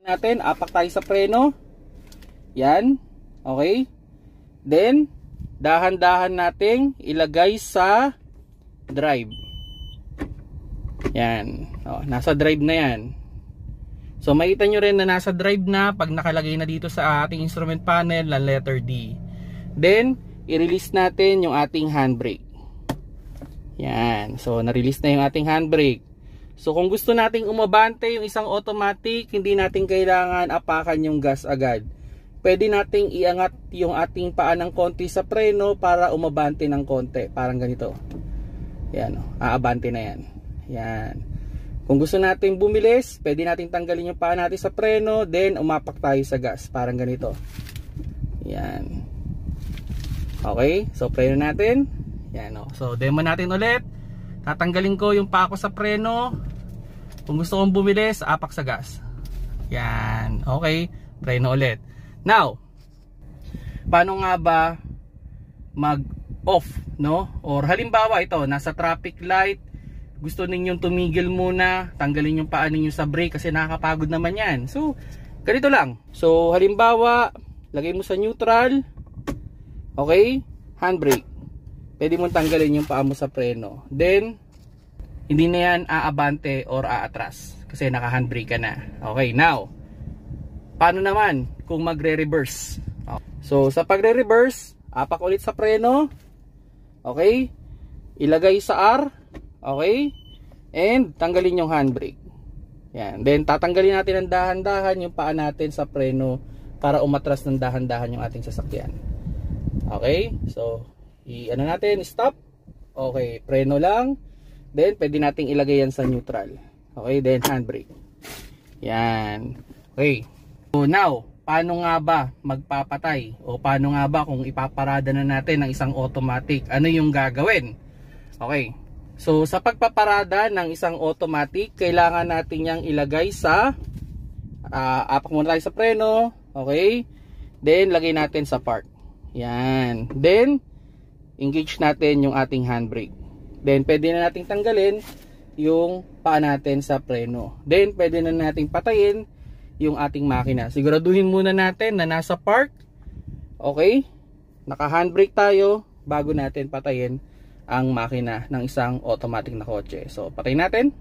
natin, apak tayo sa preno. Yan. Okay. Then, dahan-dahan nating ilagay sa drive. Yan. O, nasa drive na yan. So, makita nyo rin na nasa drive na pag nakalagay na dito sa ating instrument panel na letter D. Then, i-release natin yung ating handbrake. Yan. So, na-release na yung ating handbrake. So, kung gusto nating umabante yung isang automatic, hindi natin kailangan apakan yung gas agad. Pwede nating iangat yung ating paa ng konti sa preno para umabante ng konti. Parang ganito. Yan. Aabante na yan. Yan. Kung gusto nating bumilis, pwede nating tanggalin yung paa natin sa preno, then umapak tayo sa gas. Parang ganito. Yan. Okay, so preno natin. Yan o. So demo natin ulit. Tatanggalin ko yung paa ko sa preno. Kung gusto kong bumilis, apak sa gas. Yan. Okay, preno ulit. Now, paano nga ba mag-off, no? Or halimbawa ito, nasa traffic light, gusto ninyong tumigil muna, tanggalin yung paa ninyo sa brake kasi nakakapagod naman yan. So, ganito lang. So, halimbawa, lagay mo sa neutral. Okay? Handbrake. Pwede mong tanggalin yung paa mo sa preno. Then, hindi na yan aabante or aatras kasi naka-handbrake ka na. Okay, now, paano naman kung magre-reverse? So, sa pagre-reverse, apak ulit sa preno. Okay? Ilagay sa R. Okay? And tanggalin yung handbrake. Yan. Then tatanggalin natin ng dahan-dahan yung paa natin sa preno para umatras ng dahan-dahan yung ating sasakyan. Okay? So, ano natin, stop. Okay, preno lang. Then pwede nating ilagay yan sa neutral. Okay, then handbrake. Yan. Okay. So now, paano nga ba magpapatay? O paano nga ba kung ipaparada na natin ng isang automatic? Ano yung gagawin? Okay. So, sa pagpaparada ng isang automatic, kailangan natin yang ilagay sa apak muna tayo sa preno. Okay? Then, lagay natin sa park. Yan. Then, engage natin yung ating handbrake. Then, pwede na nating tanggalin yung paa natin sa preno. Then, pwede na nating patayin yung ating makina. Siguraduhin muna natin na nasa park. Okay? Naka-handbrake tayo bago natin patayin ang makina ng isang automatic na kotse. So, patayin natin.